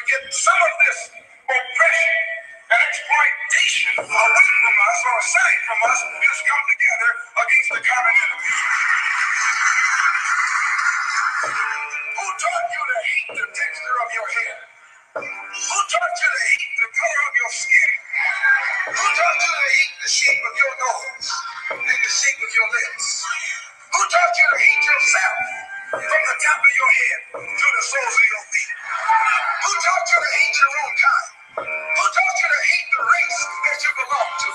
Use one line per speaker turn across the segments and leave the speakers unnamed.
get some of this oppression and exploitation away from us or aside from us, let's come together against the common enemy. Who taught you to hate the texture of your hair? Who taught you to hate the color of your skin? Who taught you to hate the shape of your nose and the shape of your lips? Who taught you to hate yourself from the top of your head to the soles of your feet? Who taught you to hate your own kind? Who taught you to hate the race that you belong to?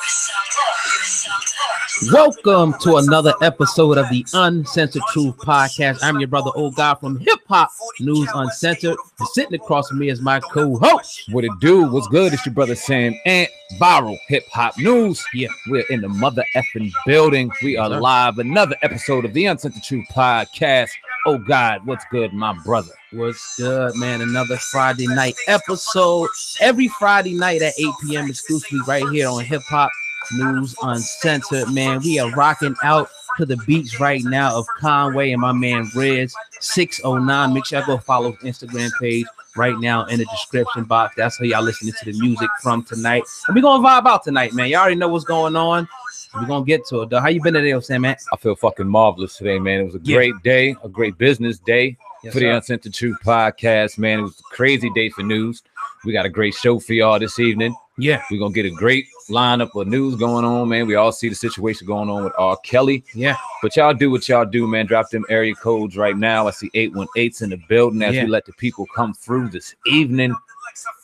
Welcome to another episode of the Uncensored Truth Podcast. I'm your brother, Old God from Hip Hop News Uncensored. And sitting across from me is my co-host.
What it do? What's good? It's your brother Sam and Viral Hip Hop News.
Yeah,
we're in the mother effing building. We are live. Another episode of the Uncensored Truth Podcast. Oh God, what's good, my brother?
What's good, man? Another Friday night episode. Every Friday night at 8 p.m. exclusively right here on Hip Hop News Uncensored. Man, we are rocking out to the beats right now of Conway and my man Riz 609. Make sure I go follow his Instagram page right now in the description box. That's how y'all listening to the music from tonight. And we're gonna vibe out tonight, man. Y'all already know what's going on. We're gonna get to it, though. How you been today, Sam, man?
I feel fucking marvelous today, man. It was a great day, a great business day for the Uncensored Truth Podcast, man. It was a crazy day for news. We got a great show for y'all this evening.
Yeah,
we're gonna get a great lineup of news going on, man. We all see the situation going on with R.Kelly.
Yeah,
but y'all do what y'all do, man. Drop them area codes right now. I see 818s in the building as we let the people come through this evening.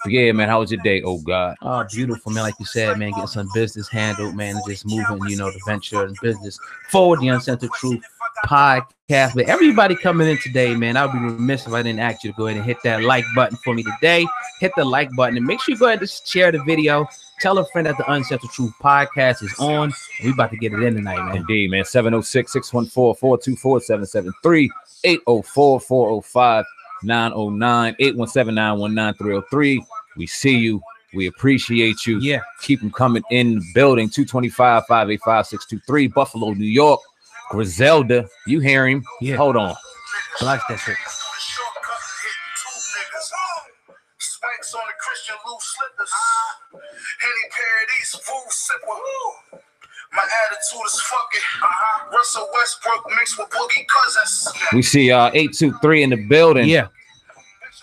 Yeah, man, how was your day? Oh God.
Oh, beautiful, man. Like you said, man, getting some business handled, man, and just moving, the venture and business forward. The Uncensored Truth Podcast. But everybody coming in today, man, I'd be remiss if I didn't ask you to go ahead and hit that like button for me today. Hit the like button and make sure you go ahead and share the video. Tell a friend that the Uncensored Truth Podcast is on. We about to get it in tonight, man.
Indeed, man. 706-614-424-773 804-405 909 817-919-303. We see you. We appreciate you.
Yeah.
Keep them coming in the building. 225-585-623 Buffalo, New York. Griselda, you hear him?
Yeah.
Hold on.
I like that shit.
On the Christian loose slippers. Henny Paradise, food sipper. My attitude is fucking. Russell Westbrook mixed with Boogie Cousins.
We see 823 in the building.
Yeah.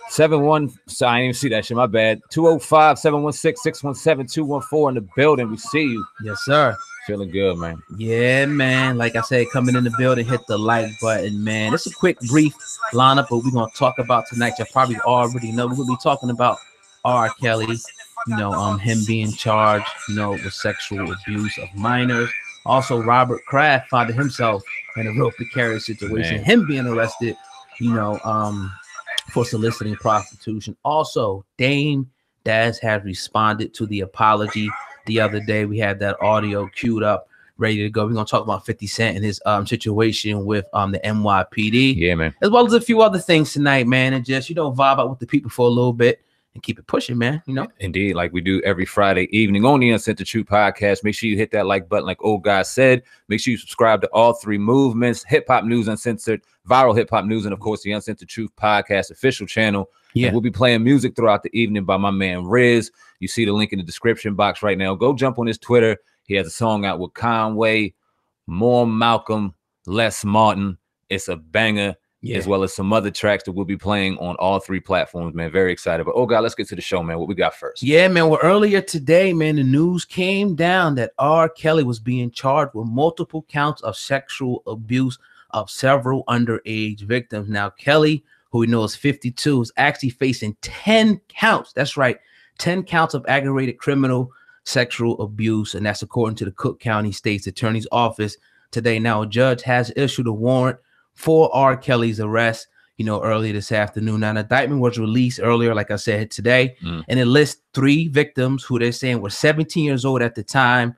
71. So I didn't even see that shit. My bad. 205-716-617-214 in the building. We see you.
Yes, sir.
Feeling good, man.
Yeah, man. Like I said, coming in the building, hit the like button, man. It's a quick, brief lineup, but we're gonna talk about tonight. You probably already know. We're gonna be talking about R.Kelly, him being charged, with sexual abuse of minors. Also, Robert Kraft found himself in a real precarious situation. Man. Him being arrested, for soliciting prostitution. Also, Dame Daz has responded to the apology the other day. We had that audio queued up, ready to go. We're gonna talk about 50 Cent and his situation with the NYPD.
Yeah, man.
As well as a few other things tonight, man, and just vibe out with the people for a little bit and keep it pushing, man.
Indeed, like we do every Friday evening on the Uncensored Truth Podcast. Make sure you hit that like button, like old guy said. Make sure you subscribe to all three movements: Hip Hop News Uncensored, Viral Hip Hop News, and of course the Uncensored Truth Podcast official channel. Yeah, and we'll be playing music throughout the evening by my man Riz. You see the link in the description box right now. Go jump on his Twitter. He has a song out with Conway, more Malcolm, less Martin. It's a banger. Yeah. As well as some other tracks that we'll be playing on all three platforms, man. Very excited. But, oh, God, let's get to the show, man. What we got first?
Yeah, man. Well, earlier today, man, the news came down that R.Kelly was being charged with multiple counts of sexual abuse of several underage victims. Now, Kelly, who we know is 52, is actually facing 10 counts. That's right, 10 counts of aggravated criminal sexual abuse. And that's according to the Cook County State's Attorney's Office today. Now, a judge has issued a warrant for R. Kelly's arrest, earlier this afternoon. Now, an indictment was released earlier, like I said, today, and it lists 3 victims who they're saying were 17 years old at the time.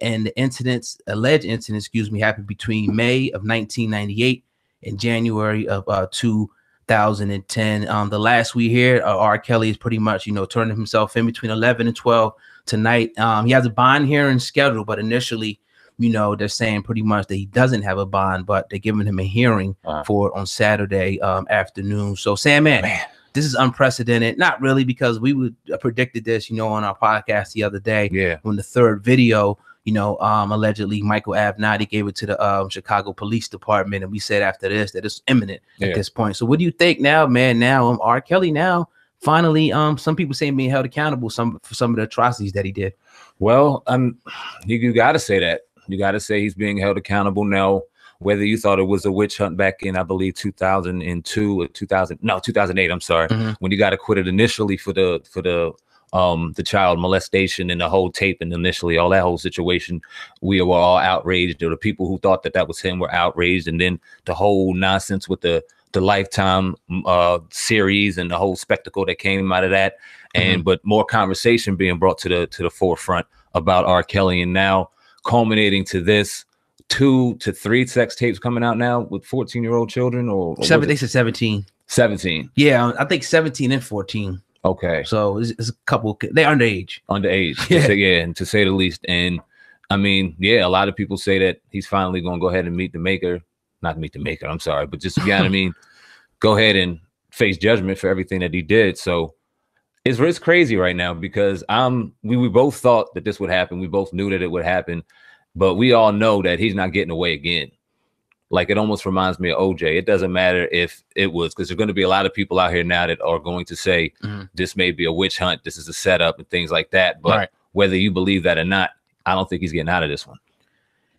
And the alleged incidents, happened between May of 1998 and January of 2010. The last we hear, R. Kelly is pretty much, turning himself in between 11 and 12 tonight. He has a bond hearing scheduled, but initially, they're saying pretty much that he doesn't have a bond, but they're giving him a hearing for it on Saturday afternoon. So, Sam, man, this is unprecedented. Not really, because we would predicted this, you know, on our podcast the other day.
Yeah.
When the third video, you know, allegedly Michael Avenatti gave it to the Chicago Police Department, and we said after this that it's imminent at this point. So what do you think now, man? Now R. Kelly now finally, some people saying being held accountable for some of the atrocities that he did.
Well, you got to say that. You got to say he's being held accountable now. Whether you thought it was a witch hunt back in, I believe, 2002 or 2008. I'm sorry, when he got acquitted initially for the child molestation and the whole tape, and initially all that whole situation, we were all outraged. Or the people who thought that was him were outraged, and then the whole nonsense with the Lifetime series and the whole spectacle that came out of that, and but more conversation being brought to the forefront about R. Kelly, and now culminating to this 2 to 3 sex tapes coming out now with 14-year-old children, or
they said 17.
17.
Yeah, I think 17 and 14.
Okay,
so it's a couple. They're underage.
Yeah, and to say the least. And I mean, yeah, a lot of people say that he's finally going to go ahead and meet the maker. Not meet the maker, I'm sorry, but just, you know what I mean, go ahead and face judgment for everything that he did. So it's crazy right now, because we both thought that this would happen. We both knew that it would happen, but we all know that he's not getting away again. Like, it almost reminds me of OJ. It doesn't matter if it was, because there's going to be a lot of people out here now that are going to say this may be a witch hunt, this is a setup and things like that. But whether you believe that or not, I don't think he's getting out of this one.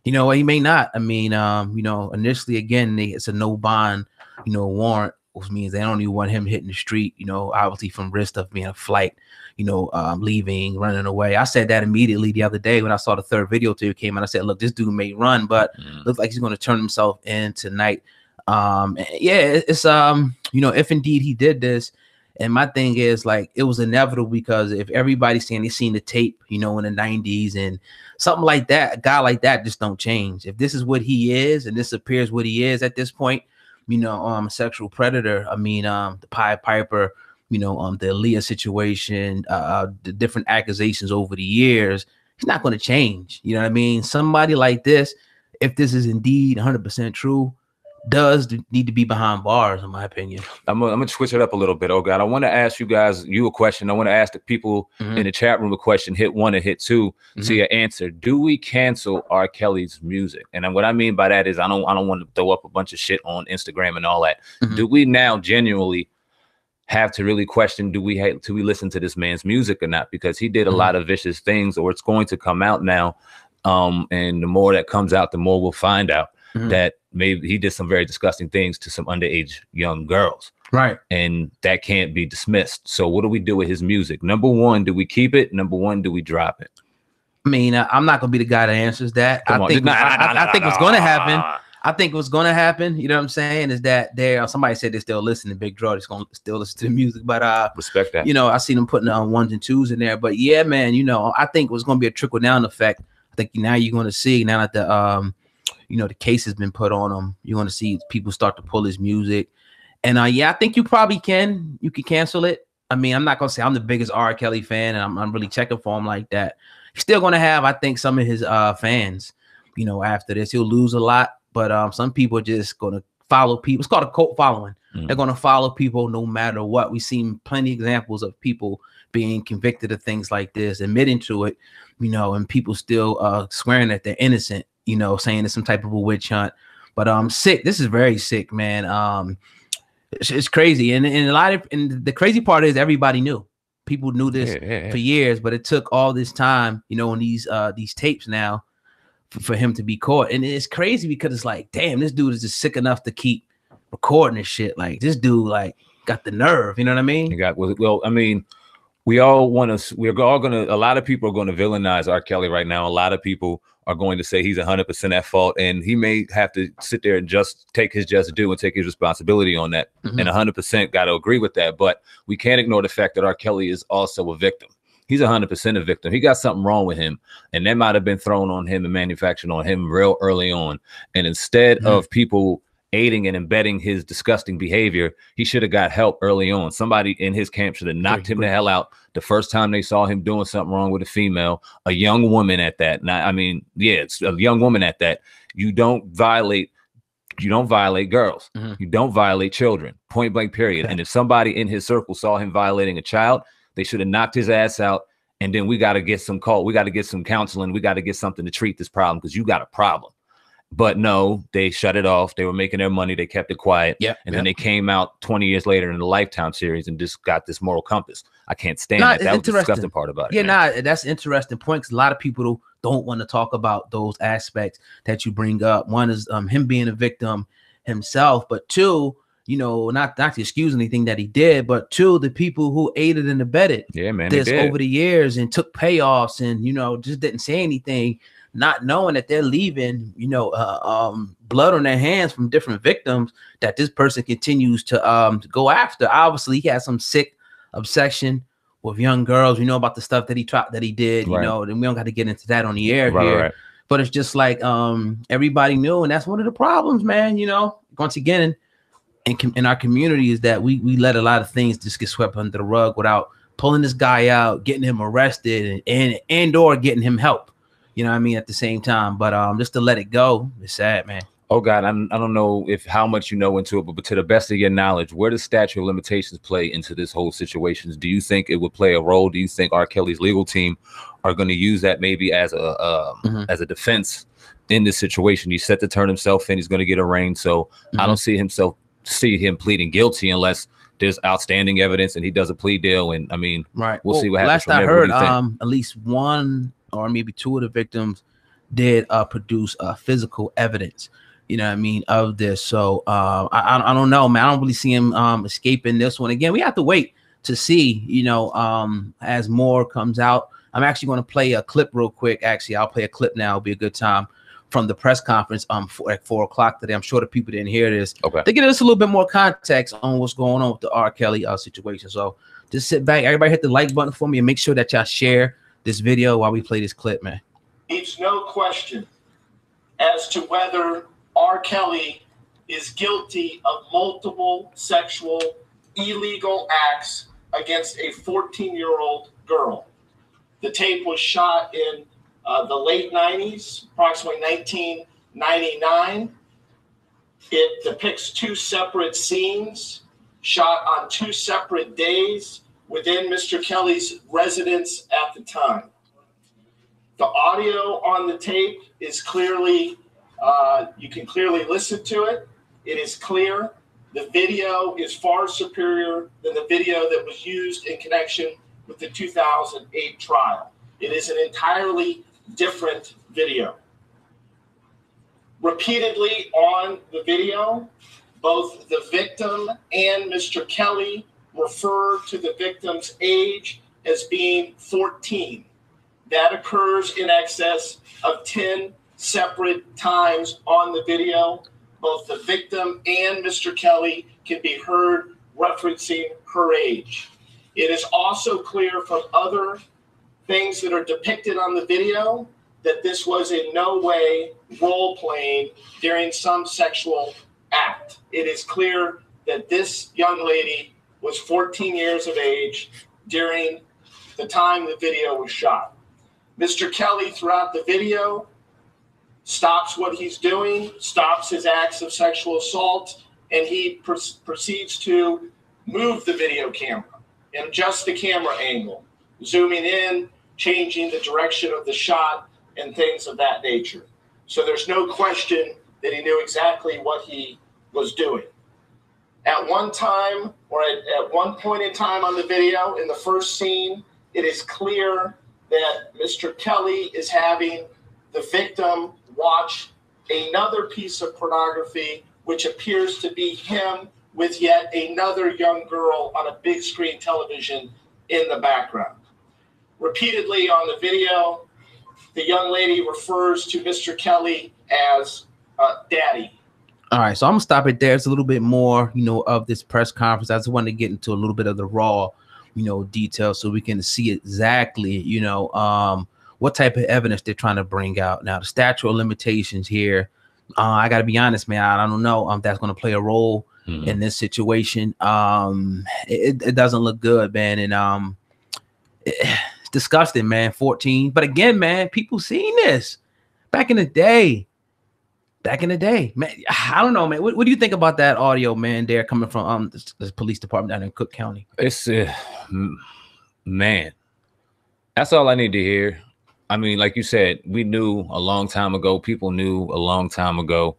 You know, he may not. I mean, you know, initially, again, it's a no bond, you know, warrant, which means they don't even want him hitting the street, you know, obviously from risk of being a flight, you know, leaving, running away. I said that immediately the other day when I saw the third video tape came out. I said, look, this dude may run, but looks like he's going to turn himself in tonight. Yeah, it's, you know, if indeed he did this. And my thing is, like, it was inevitable, because if everybody's saying they've seen the tape, you know, in the 90s and something like that, a guy like that just don't change. If this is what he is, and this appears what he is at this point, you know, a sexual predator. I mean, the Pied Piper, you know, the Aaliyah situation, the different accusations over the years, he's not going to change. You know what I mean? Somebody like this, if this is indeed 100% true, does need to be behind bars, in my opinion.
I'm gonna switch it up a little bit. Oh God, I want to ask you guys a question. I want to ask the people in the chat room a question. Hit 1 and hit 2 to see your answer. Do we cancel R. Kelly's music? And what I mean by that is, I don't want to throw up a bunch of shit on Instagram and all that. Do we now genuinely have to really question, do we listen to this man's music or not? Because he did a lot of vicious things, or it's going to come out now. And the more that comes out, the more we'll find out that maybe he did some very disgusting things to some underage young girls.
Right.
And that can't be dismissed. So what do we do with his music? Number one, do we keep it? Number one, do we drop it?
I mean, I'm not going to be the guy that answers that. I think what's going to happen, I think what's going to happen, you know what I'm saying, is that somebody said they still listen to Big Draw. They're going to still listen to the music. But
respect that.
You know, I see them putting on 1s and 2s in there. But yeah, man, you know, I think it was going to be a trickle down effect. I think now you're going to see, now that the you know, the case has been put on him, you're going to see people start to pull his music. And yeah, I think you probably can cancel it. I mean, I'm not going to say I'm the biggest R. Kelly fan, and I'm really checking for him like that. He's still going to have, I think, some of his fans, you know, after this. He'll lose a lot, but some people are just going to follow people. It's called a cult following. They're going to follow people no matter what. We've seen plenty of examples of people being convicted of things like this, admitting to it, you know, and people still swearing that they're innocent, you know, saying it's some type of a witch hunt. But sick. This is very sick, man. It's crazy. And the crazy part is everybody knew. People knew this for years, but it took all this time, you know, in these tapes now for him to be caught. And it's crazy because it's like, damn, this dude is just sick enough to keep recording this shit. Like, this dude, like, got the nerve, you know what I mean?
Well, I mean, we're all gonna, a lot of people are going to villainize R. Kelly right now. A lot of people are going to say he's 100% at fault, and he may have to sit there and just take his just due and take his responsibility on that. And 100% got to agree with that. But we can't ignore the fact that R. Kelly is also a victim. He's 100% a victim. He got something wrong with him, and that might have been thrown on him and manufactured on him real early on. And instead of people aiding and embedding his disgusting behavior, he should have got help early on. Somebody in his camp should have knocked him the hell out the first time they saw him doing something wrong with a female, a young woman at that. Now, I mean, yeah, it's a young woman at that. You don't violate You don't violate girls.
Mhm.
You don't violate children. Point blank, period.
Okay.
And if somebody in his circle saw him violating a child, they should have knocked his ass out. And then we got to get some call. We got to get some counseling. We got to get something to treat this problem because you got a problem. But no, they shut it off. They were making their money. They kept it quiet. And then they came out 20 years later in the Lifetime series and just got this moral compass. I can't stand it. That was the disgusting part about it.
Yeah, that's an interesting point because a lot of people don't want to talk about those aspects that you bring up. One is him being a victim himself, but two, you know, not to excuse anything that he did, but two, the people who aided and abetted this over the years and took payoffs and, you know, just didn't say anything, not knowing that they're leaving, you know, blood on their hands from different victims that this person continues to go after. Obviously, he has some sick obsession with young girls. We know about the stuff that he did, you know, and we don't got to get into that on the air here. But it's just like everybody knew, and that's one of the problems, man. You know, once again, in our community is that we let a lot of things just get swept under the rug without pulling this guy out, getting him arrested, and or getting him help. You know what I mean? At the same time, but just to let it go, it's sad, man.
Oh God, I don't know how much you know into it, but to the best of your knowledge, where does statute of limitations play into this whole situation? Do you think it would play a role? Do you think R. Kelly's legal team are going to use that maybe as a defense in this situation? He's set to turn himself in. He's going to get arraigned. So I don't see him pleading guilty unless there's outstanding evidence and he does a plea deal. And I mean, we'll see what happens.
Last I heard, at least one or maybe two of the victims did produce physical evidence, you know what I mean, of this. So I don't know, man. I don't really see him escaping this one. Again, we have to wait to see, you know, as more comes out. I'm actually going to play a clip real quick. Actually, I'll play a clip now. It'll be a good time from the press conference at 4 o'clock today. I'm sure the people didn't hear this. They give us a little bit more context on what's going on with the R. Kelly situation. So just sit back. Everybody hit the like button for me and make sure that y'all share this video while we play this clip, man.
It's no question as to whether R. Kelly is guilty of multiple sexual illegal acts against a 14-year-old girl. The tape was shot in the late 90s, approximately 1999. It depicts two separate scenes shot on two separate days within Mr. Kelly's residence at the time. The audio on the tape is clearly, you can clearly listen to it. It is clear. The video is far superior than the video that was used in connection with the 2008 trial. It is an entirely different video. Repeatedly on the video, both the victim and Mr. Kelly refer to the victim's age as being 14. That occurs in excess of 10 separate times on the video. Both the victim and Mr. Kelly can be heard referencing her age. It is also clear from other things that are depicted on the video that this was in no way role-playing during some sexual act. It is clear that this young lady was 14 years of age during the time the video was shot. Mr. Kelly, throughout the video, stops what he's doing, stops his acts of sexual assault, and he proceeds to move the video camera and adjust the camera angle, zooming in, changing the direction of the shot, and things of that nature. So there's no question that he knew exactly what he was doing. At one time, or at one point in time on the video, in the first scene, it is clear that Mr. Kelly is having the victim watch another piece of pornography, which appears to be him with yet another young girl on a big screen television in the background. Repeatedly on the video, the young lady refers to Mr. Kelly as daddy.
All right, so I'm gonna stop it there. It's a little bit more, you know, of this press conference. I just want to get into a little bit of the raw, you know, details so we can see exactly, you know, what type of evidence they're trying to bring out. Now, the statute of limitations here, I got to be honest, man, I don't know if that's going to play a role in this situation. It doesn't look good, man, and it's disgusting, man. 14, but again, man, people seen this back in the day. back in the day, man. I don't know, man. What do you think about that audio, man? There coming from the police department down in Cook County.
It's man, that's all I need to hear. I mean, like you said, we knew a long time ago. People knew a long time ago.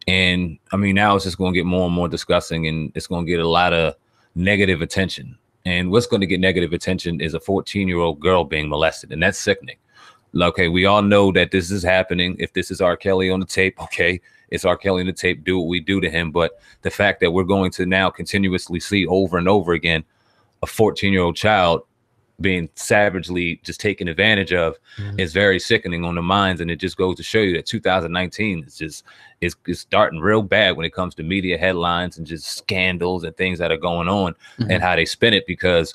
And I mean, now it's just going to get more and more disgusting, and it's going to get a lot of negative attention. And what's going to get negative attention is a 14-year-old girl being molested. And that's sickening. Okay, we all know that this is happening. If this is R. Kelly on the tape, okay, it's R. Kelly on the tape. Do what we do to him. But the fact that we're going to now continuously see over and over again a 14-year-old child being savagely just taken advantage of is very sickening on the minds. And it just goes to show you that 2019 is just is starting real bad when it comes to media headlines and just scandals and things that are going on and how they spin it. Because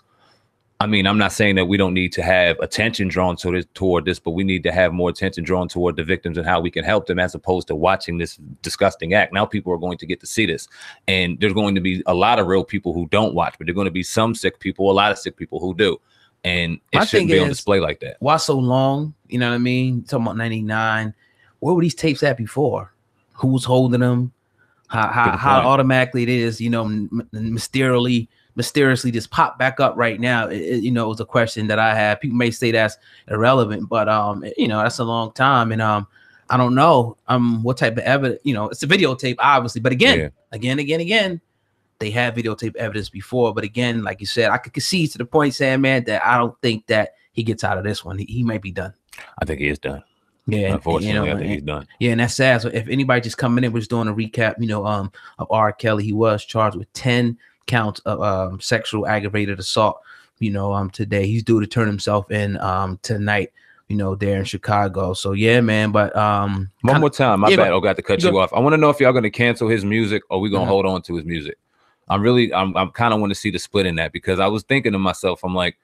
I mean, I'm not saying that we don't need to have attention drawn toward this, but we need to have more attention drawn toward the victims and how we can help them, as opposed to watching this disgusting act. Now people are going to get to see this, and there's going to be a lot of real people who don't watch, but there're going to be some sick people, a lot of sick people who do. And it shouldn't be on display like that.
Why so long? You know what I mean? Talking about 99. Where were these tapes at before? Who was holding them? How automatically it is, you know, mysteriously just pop back up right now. You know, it was a question that I have. People may say that's irrelevant, but you know, that's a long time. And I don't know what type of evidence, you know, it's a videotape, obviously. But again, they had videotape evidence before. But again, like you said, I could concede to the point, Sam, man, that I don't think that he gets out of this one. He might be done.
I think he is done.
Yeah,
unfortunately,
you know,
I think he's done.
Yeah, and that's sad. So if anybody just coming in, we're just doing a recap, you know, of R. Kelly. He was charged with 10 counts of sexual aggravated assault. You know, today he's due to turn himself in tonight. You know, there in Chicago. So yeah, man. But one
more time, my bad. I got to cut you off. I want to know if y'all going to cancel his music or we going to hold on to his music. I'm kind of want to see the split in that, because I was thinking to myself, I'm like,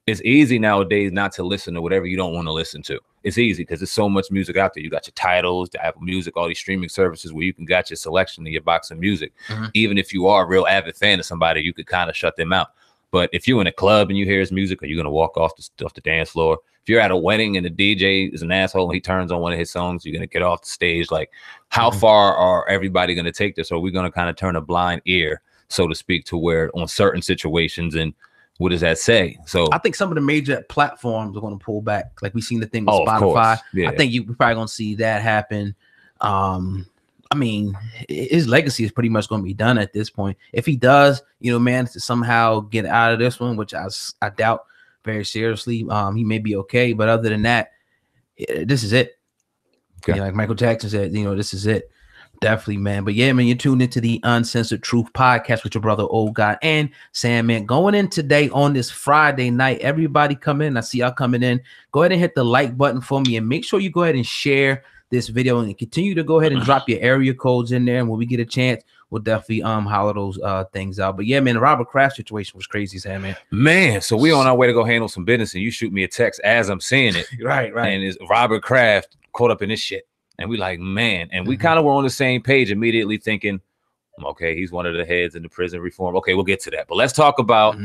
it's easy nowadays not to listen to whatever you don't want to listen to. It's easy because there's so much music out there. You got your titles, the Apple Music, all these streaming services where you can got your selection of your box of music. Even if you are a real avid fan of somebody, you could kind of shut them out. But if you're in a club and you hear his music, are you going to walk off the dance floor? If you're at a wedding and the DJ is an asshole and he turns on one of his songs, you're going to get off the stage. Like, how far are everybody going to take this? Or are we going to kind of turn a blind ear, so to speak, to where on certain situations? And what does that say? So
I think some of the major platforms are going to pull back. Like we seen the thing with Spotify. Yeah. I think you're probably going to see that happen. I mean, his legacy is pretty much going to be done at this point. If he does, you know, manage to somehow get out of this one, which I doubt very seriously, he may be okay. But other than that, this is it. Okay. You know, like Michael Jackson said, you know, this is it. Definitely, man. But yeah, man, you're tuned into the Uncensored Truth podcast with your brother, Old God, and Sam, man. Going in today on this Friday night, everybody come in. I see y'all coming in. Go ahead and hit the like button for me, and make sure you go ahead and share this video, and continue to go ahead and drop your area codes in there. And when we get a chance, we'll definitely holler those things out. But yeah, man, the Robert Kraft situation was crazy, Sam, man.
Man, so we on our way to go handle some business, and you shoot me a text as I'm saying it.
Right.
And it's Robert Kraft caught up in this shit. And we like, man, and we kind of were on the same page, immediately thinking, okay, he's one of the heads in the prison reform. Okay, we'll get to that. But let's talk about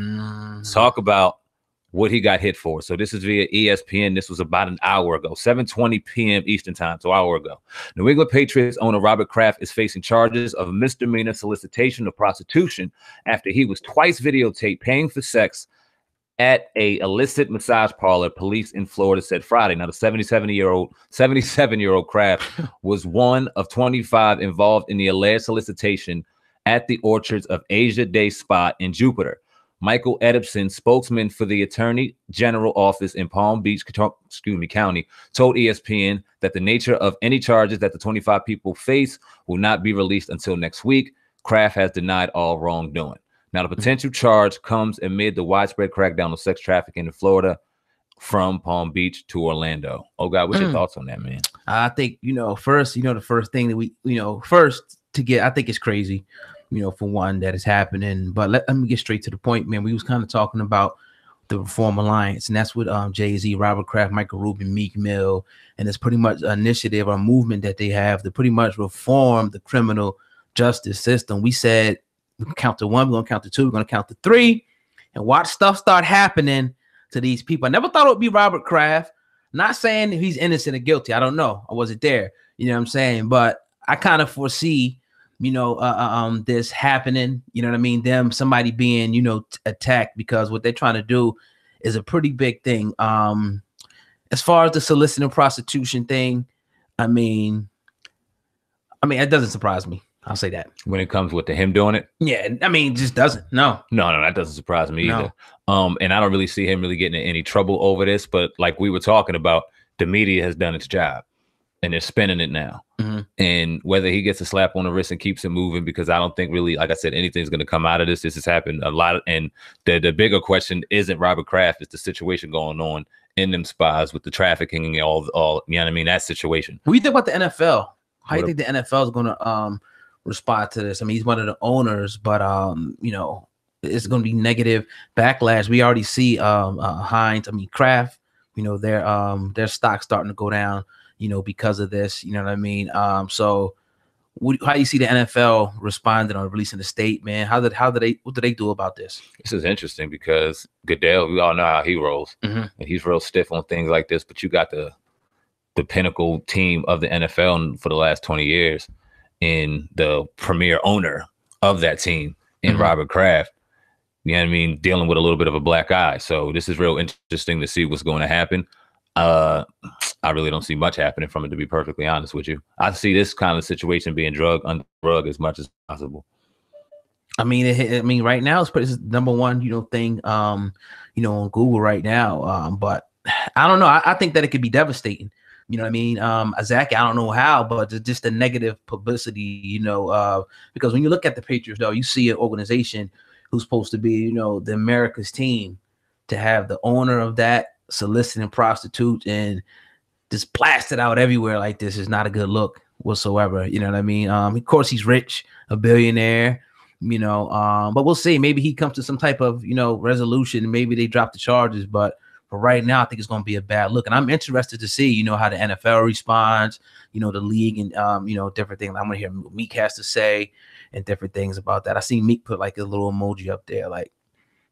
what he got hit for. So this is via ESPN. This was about an hour ago, 7:20 p.m. Eastern time, so an hour ago. New England Patriots owner Robert Kraft is facing charges of misdemeanor solicitation of prostitution after he was twice videotaped paying for sex at a illicit massage parlor, police in Florida said Friday. Now, the 77-year-old Kraft was one of 25 involved in the alleged solicitation at the Orchards of Asia Day Spa in Jupiter. Michael Edipson, spokesman for the Attorney General office in Palm Beach, County, told ESPN that the nature of any charges that the 25 people face will not be released until next week. Kraft has denied all wrongdoing. Now, the potential charge comes amid the widespread crackdown on sex trafficking in Florida from Palm Beach to Orlando. Oh, God, what's your thoughts on that, man?
I think, the first thing that we, I think it's crazy, for one, that is happening. But let me get straight to the point, man. We was kind of talking about the Reform Alliance, and that's with Jay-Z, Robert Kraft, Michael Rubin, Meek Mill, and it's pretty much an initiative or movement that they have to pretty much reform the criminal justice system. We said, we're going to count to 1, we're going to count to 2, we're going to count to 3, and watch stuff start happening to these people. I never thought it would be Robert Kraft. Not saying if he's innocent or guilty. I don't know. I wasn't there. You know what I'm saying? But I kind of foresee, this happening. You know what I mean? Somebody being, attacked, because what they're trying to do is a pretty big thing. As far as the soliciting prostitution thing, I mean, it doesn't surprise me. I'll say that.
When it comes with him doing it?
Yeah, I mean, it just doesn't. No,
that doesn't surprise me either.
No.
And I don't really see him really getting in any trouble over this, but like we were talking about, the media has done its job and they're spinning it now.
Mm-hmm.
And whether he gets a slap on the wrist and keeps it moving, because I don't think really, like I said, anything's going to come out of this. This has happened a lot. And the bigger question isn't Robert Kraft, it's the situation going on in them spas with the trafficking and all, you know what I mean? That situation.
What do you think about the NFL? How do you think the NFL is going to respond to this? I mean, he's one of the owners, but it's going to be negative backlash. We already see Kraft, their stock starting to go down, because of this. You know what I mean? So how do you see the NFL responding or releasing the statement? What do they do about this?
This is interesting because Goodell, we all know how he rolls,
mm-hmm.
and he's real stiff on things like this. But you got the pinnacle team of the NFL for the last 20 years, and the premier owner of that team in
mm-hmm.
Robert Kraft. You know what I mean? Dealing with a little bit of a black eye. So this is real interesting to see what's going to happen. I really don't see much happening from it, to be perfectly honest with you. I see this kind of situation being drugged under the rug as much as possible.
I mean, right now it's number one, thing, on Google right now. But I don't know. I think that it could be devastating. You know what I mean? Zach, I don't know how, but just the negative publicity, because when you look at the Patriots, though, you see an organization who's supposed to be, the America's team, to have the owner of that soliciting prostitutes and just blasted out everywhere like this is not a good look whatsoever. You know what I mean? Of course, he's rich, a billionaire, but we'll see. Maybe he comes to some type of, resolution. Maybe they drop the charges, but for right now, I think it's going to be a bad look. And I'm interested to see, how the NFL responds, the league and, different things. I'm going to hear what Meek has to say and different things about that. I see Meek put like a little emoji up there, like,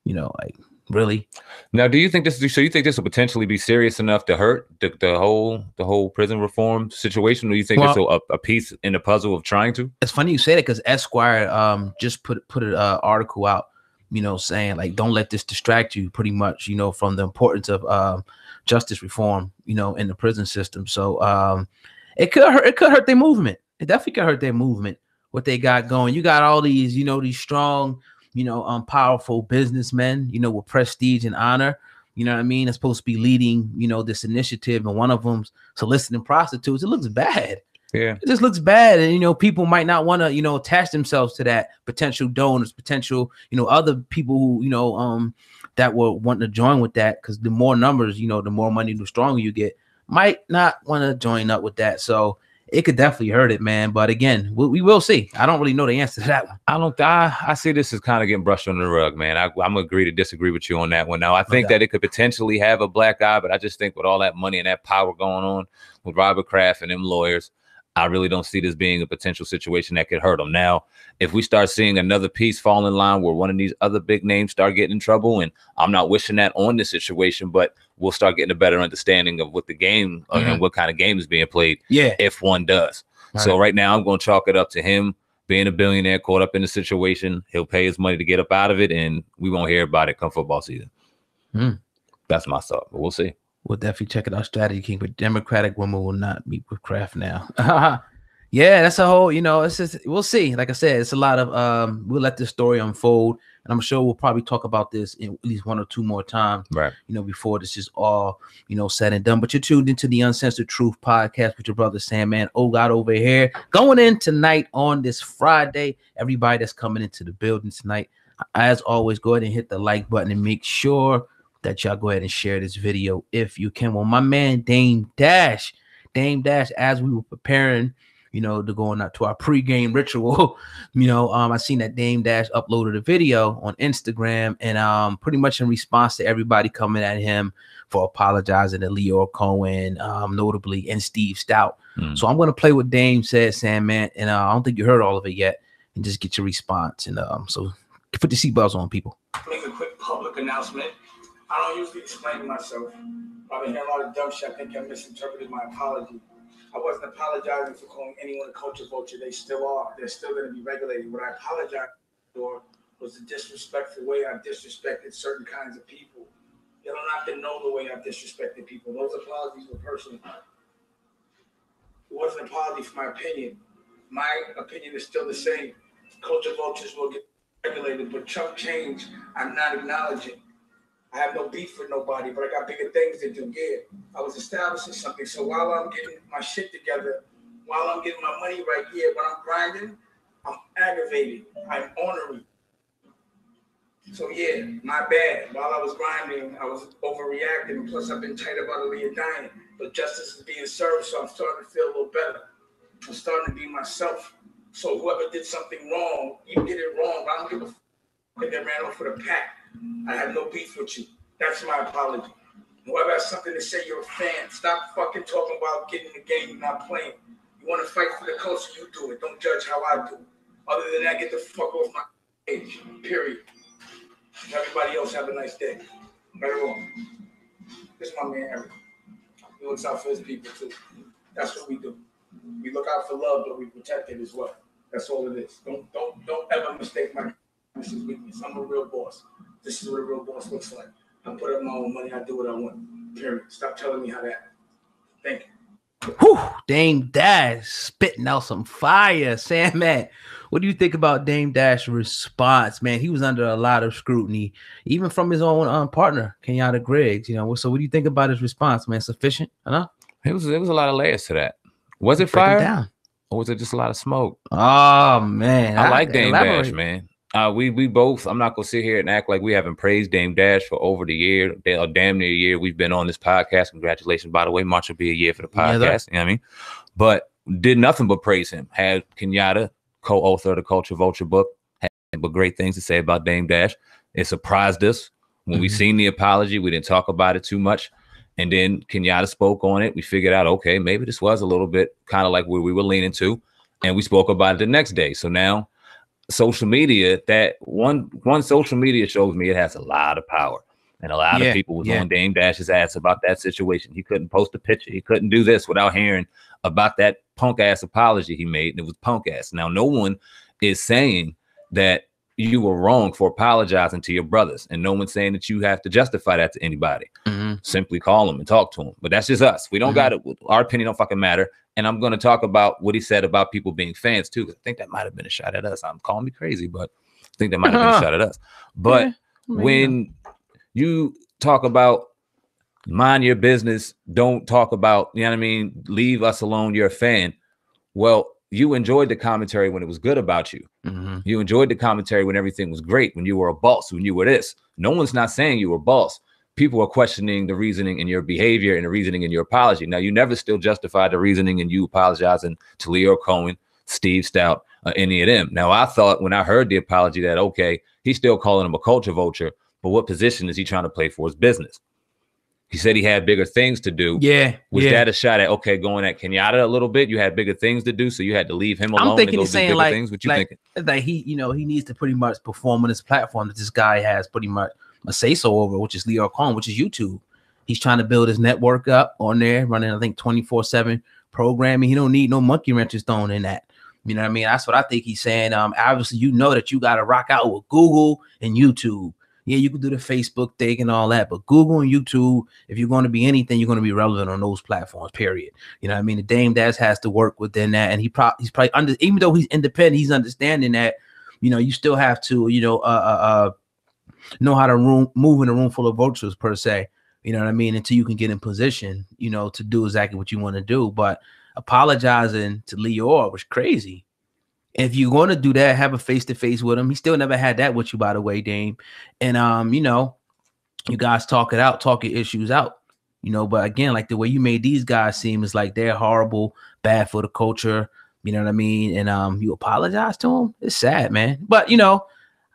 like really.
Now, do you think this will potentially be serious enough to hurt the whole prison reform situation? Or do you think this will a piece in the puzzle of trying to?
It's funny you say that, because Esquire just put an article out, saying like, don't let this distract you, pretty much, from the importance of justice reform, in the prison system. So it could hurt their movement. It definitely could hurt their movement, what they got going. You got all these, these strong, powerful businessmen, with prestige and honor, you know what I mean? It's supposed to be leading, this initiative, and one of them's soliciting prostitutes. It looks bad.
Yeah,
it just looks bad. And, people might not want to, attach themselves to that, potential donors, potential, other people who, that will want to join with that. Because the more numbers, the more money, the stronger you get, might not want to join up with that. So it could definitely hurt it, man. But again, we will see. I don't really know the answer to that one.
I see this as kind of getting brushed under the rug, man. I'm agree to disagree with you on that one. Now, I think that it could potentially have a black eye, but I just think with all that money and that power going on with Robert Kraft and them lawyers, I really don't see this being a potential situation that could hurt them. Now, if we start seeing another piece fall in line where one of these other big names start getting in trouble, and I'm not wishing that on this situation, but we'll start getting a better understanding of what the game and what kind of game is being played.
Yeah,
if one does. So right now, I'm going to chalk it up to him being a billionaire caught up in the situation. He'll pay his money to get up out of it, and we won't hear about it come football season. That's my thought, but we'll see.
We'll definitely check it out. Strategy King, but Democratic women will not meet with Kraft now. Yeah, that's a whole, it's just, we'll see. Like I said, it's a lot of, we'll let this story unfold, and I'm sure we'll probably talk about this in at least one or two more times,
right?
Before this is all, said and done. But you're tuned into the Uncensored Truth podcast with your brother Sandman God over here. Going in tonight on this Friday, everybody that's coming into the building tonight, as always, go ahead and hit the like button and make sure that y'all go ahead and share this video if you can. Well, my man Dame Dash, as we were preparing, to go on to our pregame ritual, I seen that Dame Dash uploaded a video on Instagram, and pretty much in response to everybody coming at him for apologizing to Leo Cohen, notably, and Steve Stout. So I'm going to play what Dame said, Sandman, and I don't think you heard all of it yet, and just get your response. And so put the seatbelts on, people.
Make a quick public announcement. I don't usually explain myself. I've been hearing a lot of dumb shit. I think I misinterpreted my apology. I wasn't apologizing for calling anyone a culture vulture. They still are. They're still going to be regulated. What I apologized for was the disrespectful way I disrespected certain kinds of people. You don't have to know the way I've disrespected people. Those apologies were personal. It wasn't an apology for my opinion. My opinion is still the same. Culture vultures will get regulated, but chump change, I'm not acknowledging. I have no beef with nobody, but I got bigger things to do. Yeah, I was establishing something. So while I'm getting my shit together, while I'm getting my money right, yeah, when I'm grinding, I'm aggravated. I'm ornery. So yeah, my bad. While I was grinding, I was overreacting. Plus, I've been tight about Aaliyah dying. But justice is being served, so I'm starting to feel a little better. I'm starting to be myself. So whoever did something wrong, you did it wrong. I don't give a fuck if they ran off with a pack. I have no beef with you. That's my apology. Whoever has something to say, you're a fan. Stop fucking talking about getting in the game and not playing. You want to fight for the culture, you do it. Don't judge how I do it. Other than that, get the fuck off my page. Period. Everybody else have a nice day. Better off. This is my man Eric. He looks out for his people too. That's what we do. We look out for love, but we protect it as well. That's all it is. Don't ever mistake my weakness. I'm a real boss. This is what a real boss looks like. I put up my own money. I do what I want. Period. Stop telling me how to act. Thank you.
Whew, Dame Dash spitting out some fire. Sam, man, what do you think about Dame Dash's response, man? He was under a lot of scrutiny, even from his own partner, Kenyatta Griggs. You know, so what do you think about his response, man? Sufficient enough?
It was a lot of layers to that. Was it fire? Or was it just a lot of smoke?
Oh man,
I like Dame Dash, man. We both. I'm not gonna sit here and act like we haven't praised Dame Dash for over the year, or damn near a year. We've been on this podcast. Congratulations, by the way. March will be a year for the podcast. You know what I mean? But did nothing but praise him. Had Kenyatta, co-author of the Culture Vulture book, had but great things to say about Dame Dash. It surprised us when we seen the apology. We didn't talk about it too much. And then Kenyatta spoke on it. We figured out, okay, maybe this was a little bit kind of like where we were leaning to. And we spoke about it the next day. So now social media, that one social media shows me it has a lot of power. And a lot of people was on Dame Dash's ass about that situation. He couldn't post a picture. He couldn't do this without hearing about that punk ass apology he made. And it was punk ass. Now, no one is saying that you were wrong for apologizing to your brothers, and no one's saying that you have to justify that to anybody. Simply call them and talk to them. But that's just us. We don't got it. Our opinion don't fucking matter. And I'm going to talk about what he said about people being fans too. I think that might have been a shot at us. I'm calling me crazy, but I think that might have been a shot at us. But when you talk about mind your business, don't talk about, you know what I mean? Leave us alone. You're a fan. Well, you enjoyed the commentary when it was good about you. You enjoyed the commentary when everything was great, when you were a boss, when you were this. No one's not saying you were a boss. People are questioning the reasoning in your behavior and the reasoning in your apology. Now, you never still justified the reasoning in you apologizing to Leo Cohen, Steve Stout, any of them. Now, I thought when I heard the apology that, okay, he's still calling him a culture vulture, but what position is he trying to play for his business? He said he had bigger things to do. Was that a shot at, okay, going at Kenyatta a little bit? You had bigger things to do, so you had to leave him alone.
I'm thinking
and go
he's
do
saying
bigger
like,
things. What you thinking?
Like he, you know, he needs to pretty much perform on this platform that this guy has pretty much a say-so over, which is Leo Cohen, which is YouTube. He's trying to build his network up on there, running, I think, 24/7 programming. He don't need no monkey wrenches thrown in that. You know what I mean? That's what I think he's saying. Obviously, you know that you got to rock out with Google and YouTube. Yeah, you can do the Facebook thing and all that, but Google and YouTube, if you're going to be anything, you're going to be relevant on those platforms, period. You know what I mean? The Dame Dash has to work within that, and he's probably under, even though he's independent, he's understanding that, you know, you still have to, you know how to move in a room full of vultures, per se. You know what I mean? Until you can get in position, you know, to do exactly what you want to do. But apologizing to Leo was crazy. If you're going to do that, have a face-to-face with him. He still never had that with you, by the way, Dame. And, you know, you guys talk it out, talk your issues out, you know. But again, like the way you made these guys seem is like they're horrible, bad for the culture. You know what I mean? And you apologize to him. It's sad, man. But, you know,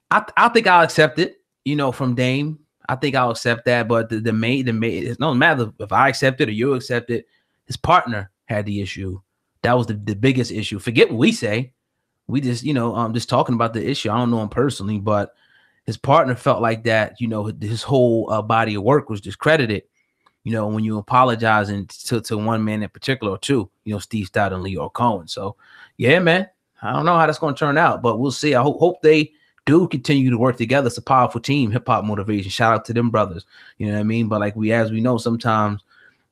I think I'll accept it, you know, from Dame. I think I'll accept that. But the main, it don't matter if I accept it or you accept it. His partner had the issue. That was the biggest issue. Forget what we say. We just, you know, just talking about the issue. I don't know him personally, but his partner felt like that, you know, his whole body of work was discredited, you know, when you apologizing to one man in particular or two, you know, Steve Stout and Leo Cohen. So yeah, man, I don't know how that's going to turn out, but we'll see. I hope they do continue to work together. It's a powerful team, Hip Hop Motivation. Shout out to them brothers. You know what I mean? But like as we know, sometimes,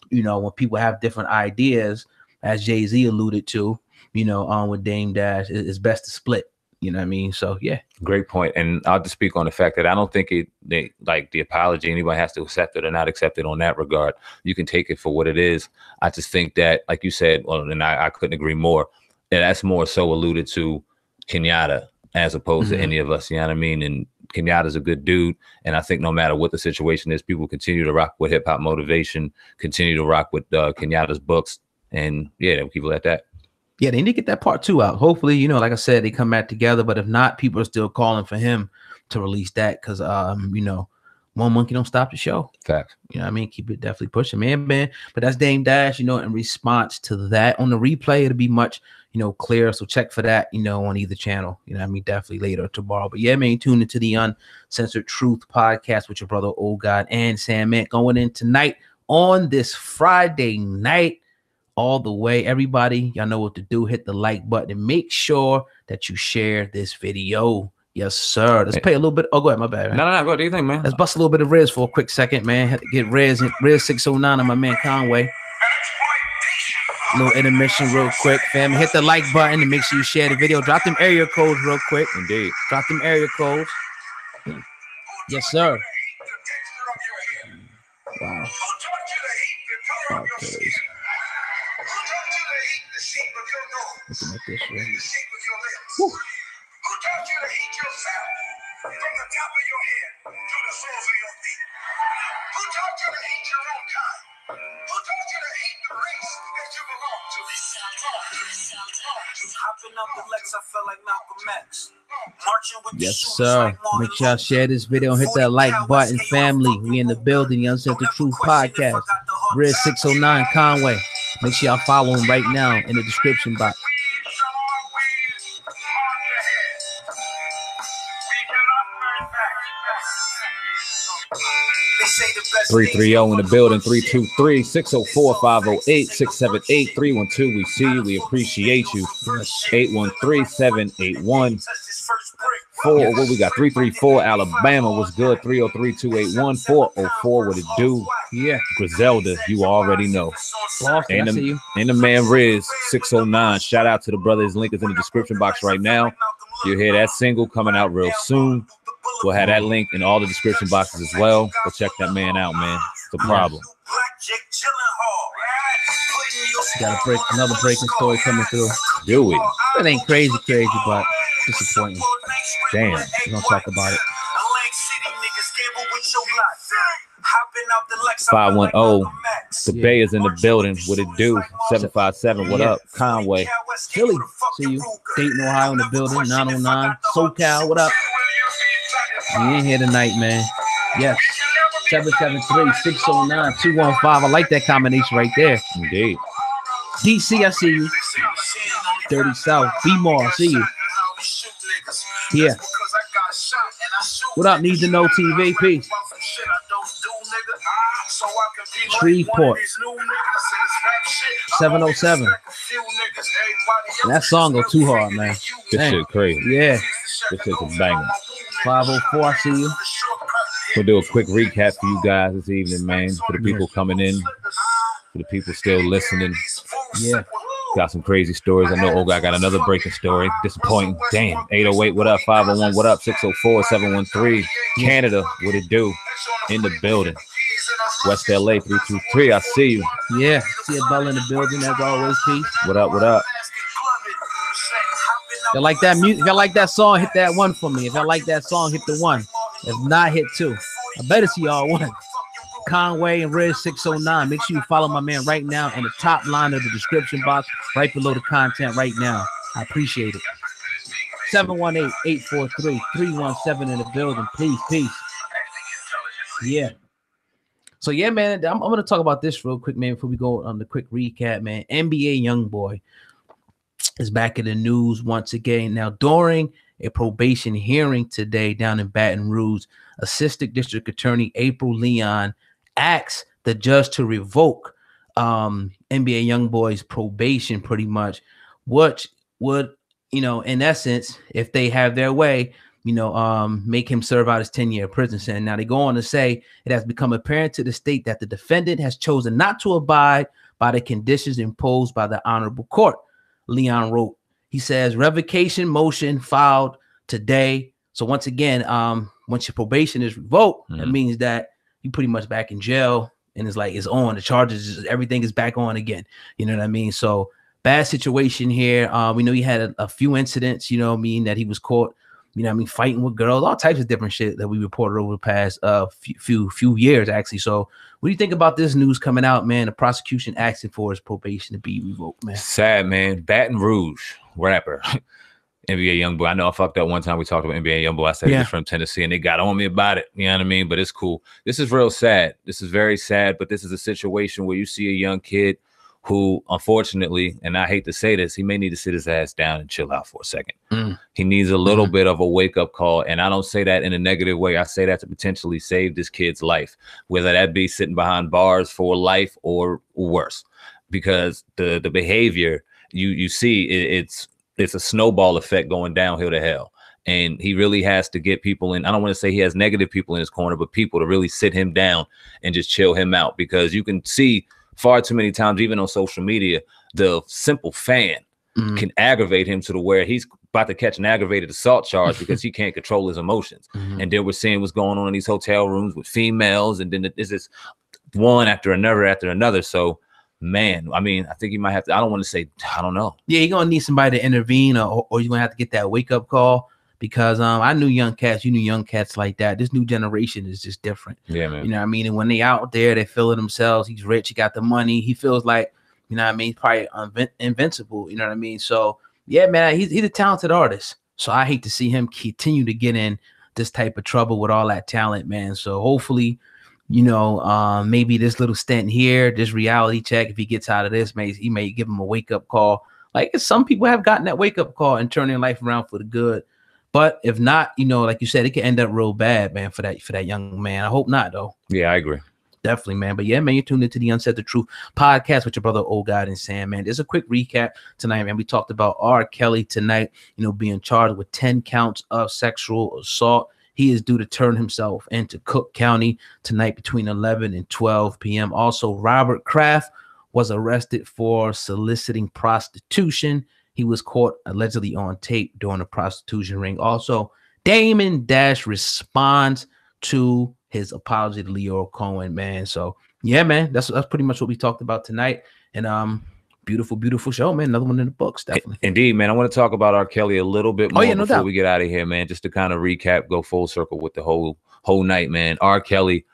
you know, when people have different ideas, as Jay-Z alluded to, you know, with Dame Dash, it's best to split. You know what I mean? So yeah.
Great point. And I'll just speak on the fact that I don't think they like the apology, anybody has to accept it or not accept it on that regard. You can take it for what it is. I just think that, like you said, well, and I couldn't agree more, and that's more so alluded to Kenyatta as opposed to any of us. You know what I mean? And Kenyatta's a good dude. And I think no matter what the situation is, people continue to rock with Hip Hop Motivation, continue to rock with Kenyatta's books. And yeah, they'll keep it at that.
Yeah, they need to get that part 2 out. Hopefully, you know, like I said, they come back together. But if not, people are still calling for him to release that because, you know, one monkey don't stop the show.
Facts.
You know what I mean? Keep it definitely pushing, man. But that's Dame Dash, you know, in response to that. On the replay, it'll be much, you know, clearer. So check for that, you know, on either channel. You know what I mean? Definitely later tomorrow. But yeah, man, tune into the Uncensored Truth podcast with your brother, Old God, and Sam Man going in tonight on this Friday night. All the way, everybody, y'all know what to do. Hit the like button and make sure that you share this video. Yes, sir. Let's play a little bit. Oh, go ahead. My bad, man.
No. Go. What do you think, man?
Let's bust a little bit of Riz for a quick second, man. Had to get Riz 609 on my man Conway. A little intermission real quick, fam. Hit the like button and make sure you share the video. Drop them area codes real quick.
Indeed.
Drop them area codes. Yes, sir. Wow. Okay. Looking at this, right?
Who taught you to hate yourself from the top of your head to the soles of your feet? Who taught you to hate your own kind? Who taught you to hate the race that you belong to? Hopping up the Lex, I felt like Malcolm X.
Yes, sir. Make sure y'all share this video and hit that like button, family. We in the building, the Uncensored Truth podcast. Riz 609 Conway. Make sure y'all follow him right now in the description box.
330 in the building, 323-604-508-678-312. We see you. We appreciate you. 813-781-4. What we got? 334 Alabama was good. 303-281-404. What it do?
Yeah.
Griselda, you already know.
Boston,
and the man Riz 609. Shout out to the brothers. Link is in the description box right now. You'll hear that single coming out real soon. We'll have that link in all the description boxes as well. Go check that man out, man. It's a problem.
Got another breaking story coming through.
Do we?
It ain't crazy, but disappointing.
Damn.
We're gonna talk about it.
510. The Bay is in the building. What it do? 757. What up? Conway.
Philly. See you. Dayton, Ohio in the building. 909. SoCal. What up? You ain't here tonight, man. Yes. 773-609-215. I like that combination right there.
Indeed.
DC, I see you. 30 South. B-More, I see you. Yeah. What up, Need to Know TV? Peace. Shreveport. 707. That song go too hard, man.
This shit crazy.
Yeah.
This shit's a banger.
504, I see you.
We'll do a quick recap for you guys this evening, man. For the people coming in, for the people still listening.
Yeah.
Got some crazy stories. I know I got another breaking story. Disappointing. Damn. 808, what up? 501, what up? 604-713. Canada, what it do? In the building. West LA 323. I see you.
Yeah. See a Bella in the building as always. Peace.
What up? What up?
If you like that music, if you like that song, hit that one for me. If you like that song, hit the one. If not, hit two. I better see y'all one. Conway and Riz 609. Make sure you follow my man right now in the top line of the description box, right below the content right now. I appreciate it. 718-843-317 in the building. Please, peace. Yeah. So yeah, man, I'm gonna talk about this real quick, man, before we go on the quick recap, man. NBA YoungBoy is back in the news once again. Now, during a probation hearing today down in Baton Rouge, Assistant District Attorney April Leon asked the judge to revoke NBA YoungBoy's probation, pretty much, which would, in essence, if they have their way, make him serve out his 10-year prison sentence. Now they go on to say it has become apparent to the state that the defendant has chosen not to abide by the conditions imposed by the honorable court. Leon wrote. He says revocation motion filed today. So once again, once your probation is revoked, that means that you pretty much back in jail, and it's on. The charges, everything is back on again. You know what I mean? So bad situation here. We know he had a few incidents, that he was caught, fighting with girls, all types of different shit that we reported over the past few years, actually. So what do you think about this news coming out, man? The prosecution asking for his probation to be revoked, man.
Sad, man. Baton Rouge rapper, NBA YoungBoy. I know I fucked up one time. We talked about NBA YoungBoy. I said he was from Tennessee, and they got on me about it. You know what I mean? But it's cool. This is real sad. This is very sad. But this is a situation where you see a young kid who, unfortunately, and I hate to say this, he may need to sit his ass down and chill out for a second. He needs a little bit of a wake-up call, and I don't say that in a negative way. I say that to potentially save this kid's life, whether that be sitting behind bars for life or worse, because the behavior you see, it's a snowball effect going downhill to hell. And he really has to get people in. I don't want to say he has negative people in his corner, but people to really sit him down and just chill him out, because you can see far too many times, even on social media, the simple fan can aggravate him to the where he's about to catch an aggravated assault charge because he can't control his emotions. And then we're seeing what's going on in these hotel rooms with females, and then this is one after another. So, man, I mean, I think he might have to. I don't want to say, I don't know.
Yeah, you're gonna need somebody to intervene, or you're gonna have to get that wake up call. Because I knew young cats, you knew young cats like that. This new generation is just different.
Yeah, man.
You know what I mean? And when they out there, they feeling themselves. He's rich, he got the money. He feels like, you know what I mean, probably invincible. You know what I mean? So yeah, man, he's a talented artist. So I hate to see him continue to get in this type of trouble with all that talent, man. So hopefully, maybe this little stint here, this reality check, if he gets out of this, he may give him a wake up call. Like some people have gotten that wake up call and turn their life around for the good. But if not, like you said, it could end up real bad, man, for that young man. I hope not, though.
Yeah, I agree.
Definitely, man. But yeah, man, you're tuned into the Uncensored Truth podcast with your brother, Old God and Sam, man. There's a quick recap tonight, man. We talked about R.Kelly tonight, being charged with 10 counts of sexual assault. He is due to turn himself into Cook County tonight between 11 and 12 p.m. Also, Robert Kraft was arrested for soliciting prostitution. He was caught allegedly on tape during a prostitution ring. Also, Damon Dash responds to his apology to Leo Cohen, man. So yeah, man, that's pretty much what we talked about tonight. And beautiful show, man. Another one in the books, definitely.
Indeed, man. I want to talk about R. Kelly a little bit more before
doubt.
we get out of here, man. Just to kind of recap, go full circle with the whole night, man. R. Kelly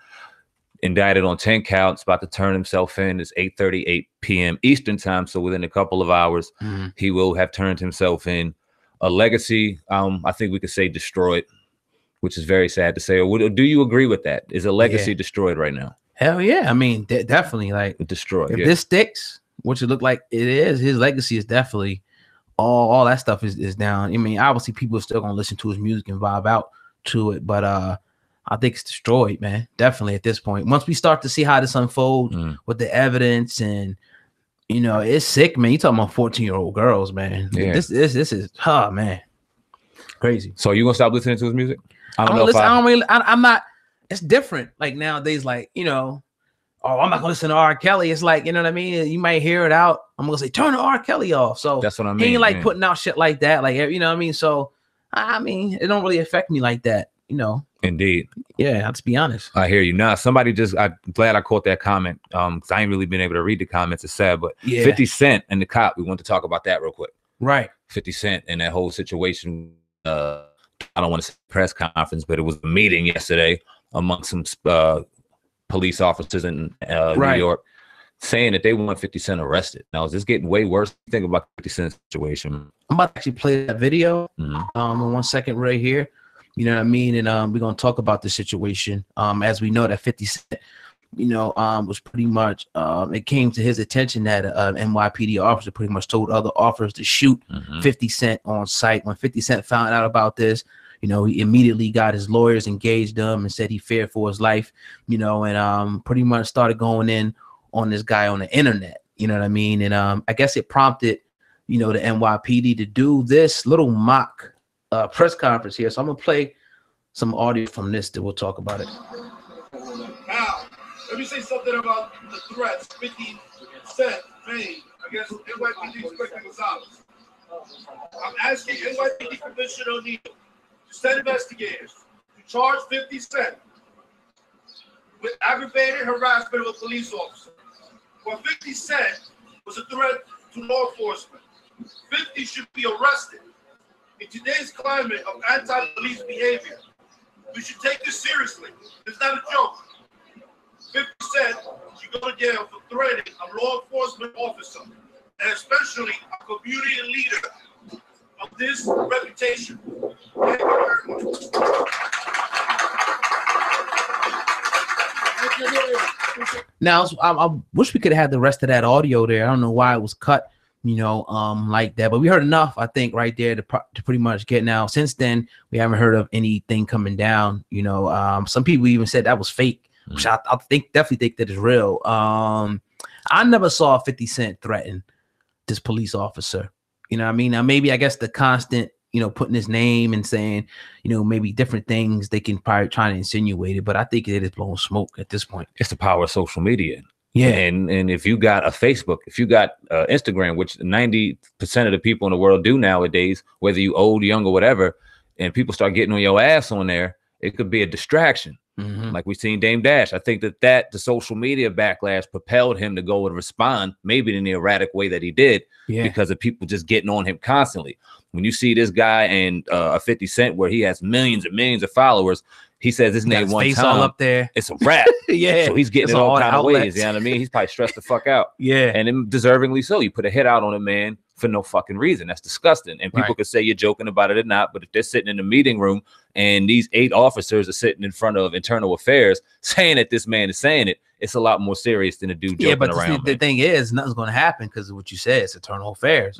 indicted on 10 counts, about to turn himself in. It's 8:38 p.m. Eastern time, so within a couple of hours, he will have turned himself in. A legacy, I think we could say destroyed, which is very sad to say. Or do you agree with that? Is a legacy destroyed right now?
Hell yeah. I mean, definitely, like,
destroyed.
If this sticks, which it looked like it is, his legacy is definitely all that stuff is down. I mean, obviously people are still gonna listen to his music and vibe out to it, but I think it's destroyed, man. Definitely at this point. Once we start to see how this unfolds with the evidence, and it's sick, man. You talking about 14-year-old girls, man. Yeah. This is man, crazy.
So you gonna stop listening to his music?
I'm not. It's different. Like nowadays, like I'm not gonna listen to R. Kelly. It's like, you know what I mean? You might hear it out. I'm gonna say turn the R. Kelly off. So
that's what I mean.
He ain't like putting out shit like that. Like, you know what I mean? So I mean, it don't really affect me like that.
Indeed.
Yeah, let's be honest.
I hear you. Now, I'm glad I caught that comment. Because I ain't really been able to read the comments. It's sad, but 50 Cent and the cop, we want to talk about that real quick.
Right.
50 Cent and that whole situation. I don't want to say press conference, but it was a meeting yesterday among some police officers in New York, saying that they want 50 Cent arrested. Now, is this getting way worse? Think about 50 Cent's situation.
I'm about to actually play that video in 1 second right here. You know what I mean? And we're going to talk about the situation. As we know that 50 Cent, was pretty much, it came to his attention that NYPD officer pretty much told other officers to shoot 50 Cent on site. When 50 Cent found out about this, he immediately got his lawyers, engaged them, and said he feared for his life, and pretty much started going in on this guy on the internet. You know what I mean? And I guess it prompted, the NYPD to do this little mock press conference here. So I'm gonna play some audio from this that we'll talk about it.
Now, let me say something about the threats 50 Cent made against NYPD Inspector Gonzalez. I'm asking NYPD Commissioner O'Neill to send investigators to charge 50 Cent with aggravated harassment of a police officer. For 50 Cent was a threat to law enforcement. 50 should be arrested. In today's climate of anti-police behavior, we should take this seriously. It's not a joke. 50 Cent should go to jail for threatening a law enforcement officer, and especially a community leader of this reputation. Thank you very much.
Now, I wish we could have had the rest of that audio there. I don't know why it was cut, like that. But we heard enough, I think, right there to pretty much get now. Since then, we haven't heard of anything coming down. Some people even said that was fake, which I definitely think that is real. I never saw 50 Cent threaten this police officer. You know what I mean? Now, maybe I guess the constant, putting his name and saying, maybe different things they can probably try to insinuate it, but I think it is blowing smoke at this point.
It's the power of social media.
Yeah.
And if you got a Facebook, if you got Instagram, which 90% of the people in the world do nowadays, whether you old, young, or whatever, and people start getting on your ass on there, it could be a distraction. Like we seen Dame Dash. I think that the social media backlash propelled him to go and respond, maybe in the erratic way that he did, because of people just getting on him constantly. When you see this guy and a 50 Cent where he has millions and millions of followers, he says his name one time,
all up there.
It's a wrap. So he's getting it all kind of ways. You know what I mean? He's probably stressed the fuck out. And then deservingly so. You put a hit out on a man for no fucking reason. That's disgusting. And people could say you're joking about it or not, but if they're sitting in the meeting room and these 8 officers are sitting in front of internal affairs saying that this man is saying it, it's a lot more serious than a dude joking around. But
the thing is, nothing's going to happen because of what you said. It's internal affairs.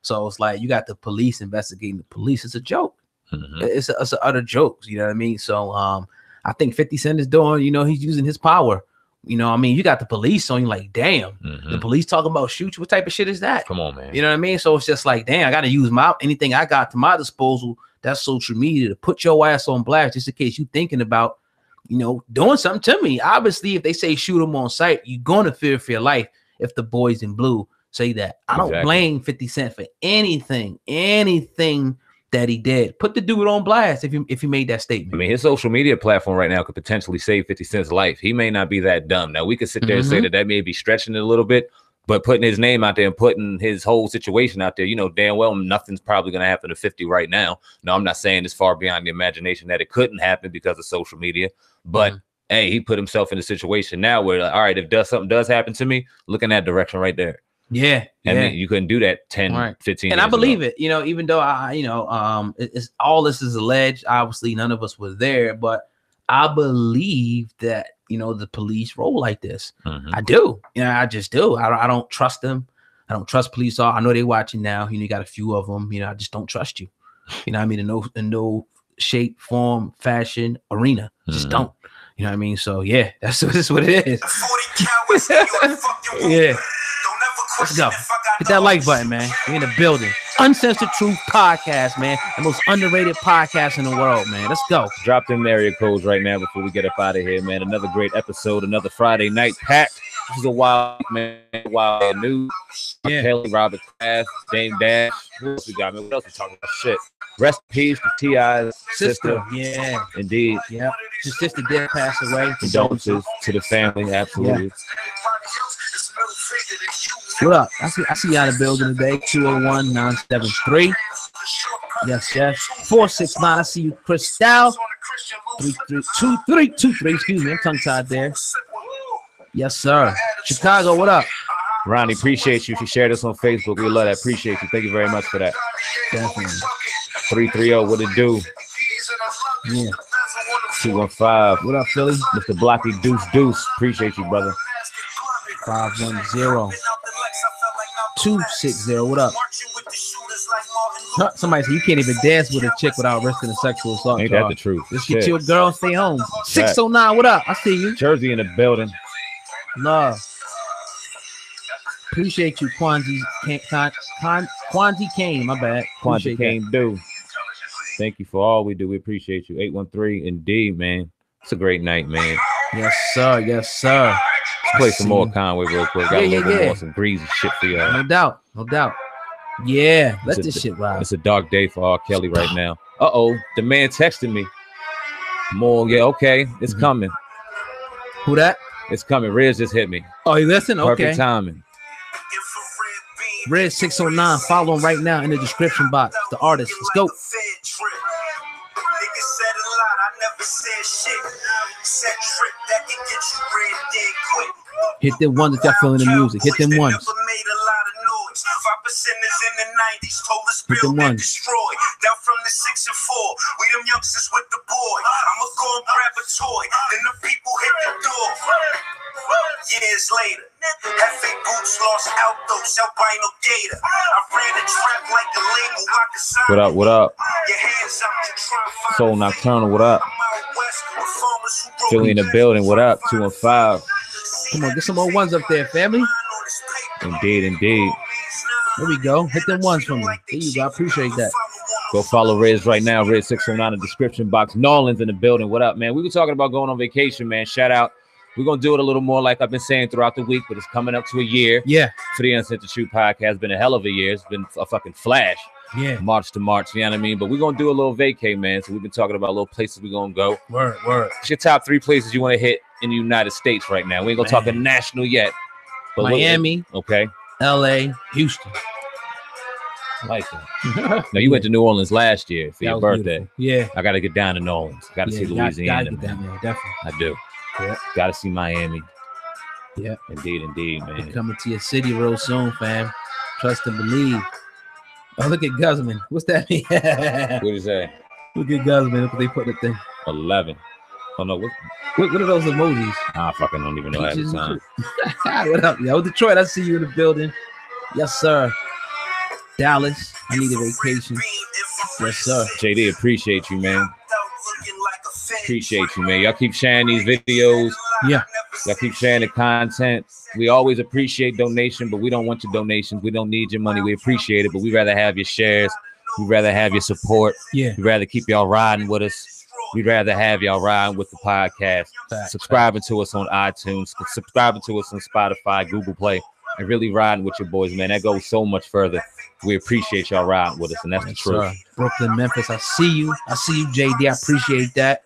So it's like you got the police investigating the police. It's a joke. It's a utter joke. You know what I mean? So I think 50 Cent is doing, he's using his power. You got the police on you like, damn, the police talking about shoot you. What type of shit is that?
Come on, man.
You know what I mean? So it's just like, damn, I got to use anything I got to my disposal. That's social media to put your ass on blast just in case you thinking about, doing something to me. Obviously, if they say shoot him on sight, you're going to fear for your life if the boys in blue say that. I don't blame 50 Cent for anything that he did. Put the dude on blast if he made that statement.
I mean, his social media platform right now could potentially save 50 Cent's life. He may not be that dumb. Now, we could sit there and say that may be stretching it a little bit, but putting his name out there and putting his whole situation out there, damn well nothing's probably going to happen to 50 right now. No, I'm not saying it's far beyond the imagination that it couldn't happen because of social media, but hey, he put himself in a situation now where, all right, if something does happen to me, look in that direction right there.
I
mean, you couldn't do that 10, 15
and
years
I believe
ago.
it, even though it's all this is alleged. Obviously, none of us were there, but I believe that, the police roll like this. I do. I just do. I don't trust them. I don't trust police. I know they're watching now. You got a few of them. I just don't trust you. In no shape, form, fashion, arena. Just don't. You know what I mean? So yeah, that's what it is. Let's go. Hit that like button, man. We in the building. Uncensored Truth Podcast, man. The most underrated podcast in the world, man. Let's go.
Drop them area codes right now before we get up out of here, man. Another great episode, another Friday night packed. This is a wild, man. Wild news. R.Kelly, Robert Kraft, Dame Dash. Who else we got, man? What else we talking about? Shit. Rest in peace to T.I.'s sister.
Yeah.
Indeed.
Yep. His sister did pass away.
Condolences to the family. Absolutely.
Yeah. What up? I see you out of the building today. 201-973. Yes. 469. I see you, Cristal. 2323. Excuse me. I'm tongue tied there. Yes, sir. Chicago, what up?
Ronnie, appreciate you. If you share this on Facebook, we love that. Appreciate you. Thank you very much for that.
Definitely.
330, what it do?
Yeah.
215.
What up, Philly?
Mr. Blocky Deuce. Appreciate you, brother.
510-260. What up? Somebody said you can't even dance with a chick without risking a sexual assault.
Ain't that the truth?
Just get your girl and stay home. 609, what up? I see you.
Jersey in the building.
Love. Appreciate you, Kwanzi Kane. My bad.
Kwanzi Kane do. Thank you for all we do. We appreciate you. 813, indeed, man. It's a great night, man.
Yes, sir. Yes, sir.
Let's play some more Conway real quick. Got a little bit more, some greasy shit for y'all.
No doubt. No doubt. Yeah, let this shit ride.
It's a dark day for R.Kelly right now. Uh-oh, the man texted me. More, yeah, okay. It's coming.
Who that?
It's coming. Riz just hit me.
Oh, you listen? Okay.
Perfect timing.
Red 609. Follow him right now in the description box. The artist. Let's go. Hit them ones if y'all feeling the music. Hit them ones. Hit them ones.
Down from the 6 and 4, we them youngsters with the boy. I'ma go and grab a toy, then the people hit the door. Years later, Hefe Boots lost Altos, albino gator. I ran a trap like a label, I could sign.
What up? What up?
Your hands out, you try to find
Soul Nocturnal, what up? Philly in the building, what up? 215.
Come on, get some more ones up there, family.
Indeed, indeed.
There we go. Hit them ones for me. There you go. I appreciate that.
Go follow Riz right now. Riz 609 in the description box. Nolan's in the building. What up, man? We were talking about going on vacation, man. Shout out. We're going to do it a little more like I've been saying throughout the week, but it's coming up to a year.
Yeah.
For the Uncensored Shoot podcast. It's been a hell of a year. It's been a fucking flash.
Yeah.
March to March, you know what I mean? But we're going to do a little vacay, man. So we've been talking about little places we're going to go.
Word.
What's your top 3 places you want to hit in the United States right now? We ain't going to talk national yet. But
Miami.
Okay.
LA. Houston.
I like that. Now, you went to New Orleans last year for your birthday.
Beautiful. Yeah.
I got to get down to New Orleans. Got to see Louisiana.
Gotta get down there, definitely.
I do.
Yeah.
Got to see Miami.
Yeah.
Indeed, man.
We're coming to your city real soon, fam. Trust and believe. Oh, look at Guzman. What's that mean?
What do you say?
Look at Guzman. Look what they put the thing.
11. Oh, no.
What are those emojis?
I fucking don't even know at the time.
What up, yo? Detroit, I see you in the building. Yes, sir. Dallas, I need a vacation. Yes, sir.
JD, appreciate you, man. Appreciate you, man. Y'all keep sharing these videos.
Yeah.
Y'all keep sharing the content. We always appreciate donation, but we don't want your donations. We don't need your money. We appreciate it, but we'd rather have your shares. We'd rather have your support.
Yeah.
We'd rather keep y'all riding with us. We'd rather have y'all riding with the podcast. Subscribing to us on iTunes. Subscribing to us on Spotify, Google Play. And really riding with your boys, man. That goes so much further. We appreciate y'all riding with us, and that's the truth.
Brooklyn, Memphis, I see you. I see you, JD. I appreciate that.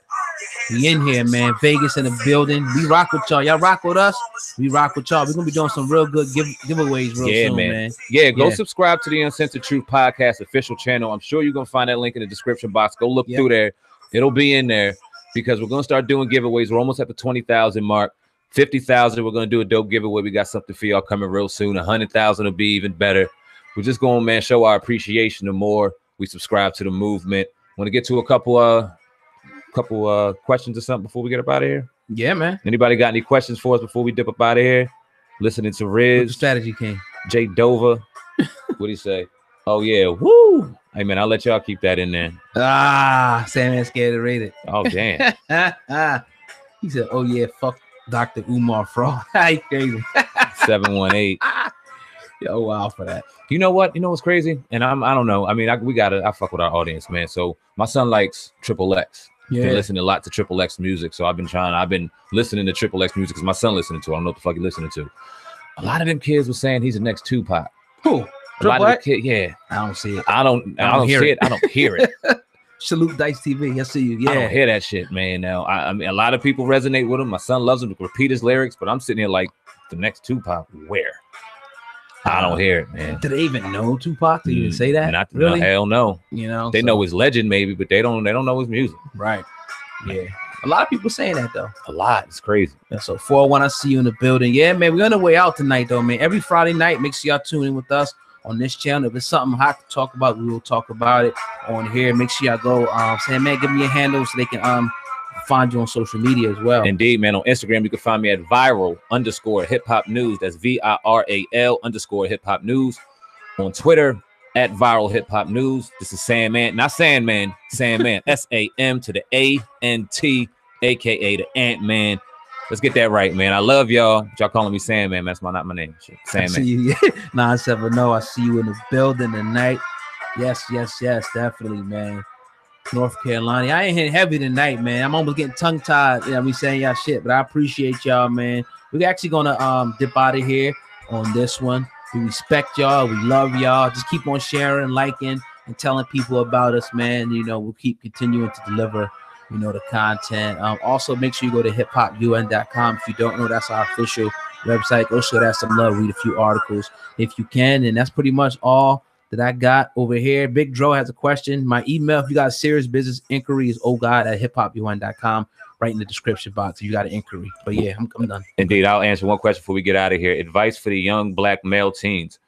We in here, man. Vegas in the building. We rock with y'all. Y'all rock with us. We rock with y'all. We're gonna be doing some real good giveaways real soon, man.
Yeah, go subscribe to the Uncensored Truth Podcast official channel. I'm sure you're gonna find that link in the description box. Go look through there. It'll be in there because we're gonna start doing giveaways. We're almost at the 20,000 mark. 50,000. We're gonna do a dope giveaway. We got something for y'all coming real soon. 100,000 will be even better. We're just going, man, show our appreciation the more we subscribe to the movement. Want to get to a couple questions or something before we get up out of here?
Yeah, man.
Anybody got any questions for us before we dip up out of here? Listening to Riz,
Strategy King,
Jay Dover. What do you say? Oh yeah, woo! Hey man, I'll let y'all keep that in there.
Sandman scared to rate it.
Oh damn.
He said, "Oh yeah, fuck Dr. Umar Fraud." He crazy.
718.
Yo, wow for that.
You know what? You know what's crazy? And I don't know. I mean, I fuck with our audience, man. So my son likes Triple X.
Yeah.
Been listening a lot to Triple X music. So I've been listening to Triple X music because my son listening to it. I don't know what the fuck he listening to. A lot of them kids were saying he's the next Tupac.
Who?
A lot of the kids, yeah.
I don't see it.
I don't see it. I don't hear it.
Salute Dice TV. I see you. Yeah.
I don't hear that shit, man. Now I mean, a lot of people resonate with him. My son loves him to repeat his lyrics, but I'm sitting here like the next Tupac. Where? I don't hear it, man.
Do they even know Tupac? Did you even say that?
Not
really?
No, hell no.
You know,
they know his legend maybe, but they don't know his music.
Right. Yeah. A lot of people saying that though.
A lot. It's crazy.
Yeah, so 401, I see you in the building. Yeah, man. We're on the way out tonight though, man. Every Friday night, make sure y'all tune in with us on this channel. If it's something hot to talk about, we will talk about it on here. Make sure y'all go saying, man, give me your handle so they can find you on social media as well.
Indeed, man. On Instagram, you can find me at viral_hip hop news. That's VIRAL_hip hop news. On Twitter, at Viral Hip Hop News. This is Sandman, not Sandman, Sandman. S-A-M to the A-N-T, aka the Ant-Man. Let's get that right, man. I love y'all. Y'all calling me Sandman. That's not my name. Sandman.
I see you. 970. I see you in the building tonight. Yes, definitely, man. North Carolina. I ain't hitting heavy tonight, man. I'm almost getting tongue-tied. Yeah, me saying y'all shit, but I appreciate y'all, man. We're actually gonna dip out of here on this one. We respect y'all. We love y'all. Just keep on sharing, liking, and telling people about us, man. You know, we'll keep continuing to deliver, you know, the content. Also, make sure you go to hiphopun.com. If you don't know, that's our official website. Go show that some love. Read a few articles if you can. And that's pretty much all that I got over here. Big Dro has a question. My email, if you got a serious business inquiry, is ohgod@hiphopun.com. Right in the description box if you got an inquiry. But yeah, I'm done.
Indeed, I'll answer one question before we get out of here. Advice for the young black male teens.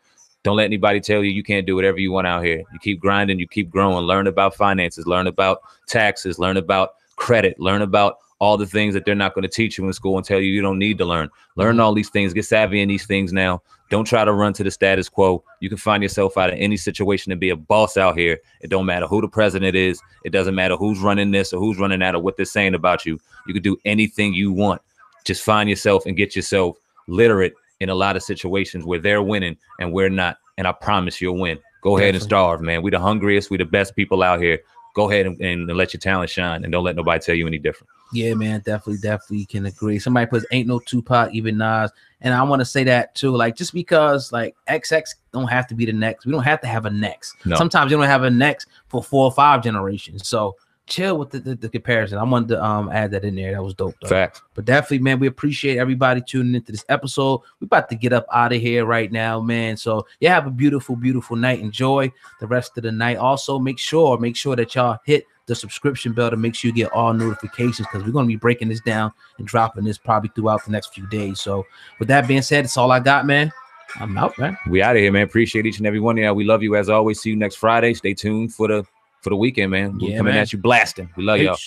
Don't let anybody tell you can't do whatever you want out here. You keep grinding, you keep growing. Learn about finances, learn about taxes, learn about credit, learn about all the things that they're not going to teach you in school and tell you don't need to learn. Learn all these things. Get savvy in these things now. Don't try to run to the status quo. You can find yourself out of any situation and be a boss out here. It don't matter who the president is. It doesn't matter who's running this or who's running that or what they're saying about you. You can do anything you want. Just find yourself and get yourself literate in a lot of situations where they're winning and we're not. And I promise you'll win. Go ahead and starve, man. We the hungriest. We the best people out here. Go ahead and let your talent shine and don't let nobody tell you any different.
Yeah, man, definitely can agree. Somebody puts ain't no Tupac, even Nas. And I want to say that too. Like, just because like XX don't have to be the next. We don't have to have a next. No. Sometimes you don't have a next for 4 or 5 generations. So chill with the comparison. I wanted to add that in there. That was dope though.
Fact.
But definitely, man, we appreciate everybody tuning into this episode. We're about to get up out of here right now, man. So yeah, have a beautiful night. Enjoy the rest of the night. Also, make sure that y'all hit the subscription bell to make sure you get all notifications, because we're going to be breaking this down and dropping this probably throughout the next few days. So with that being said, it's all I got, man. I'm out, man.
We out of here, man. Appreciate each and every one of y'all. We love you as always. See you next Friday. Stay tuned for the weekend, man. We're coming at you blasting. We love y'all.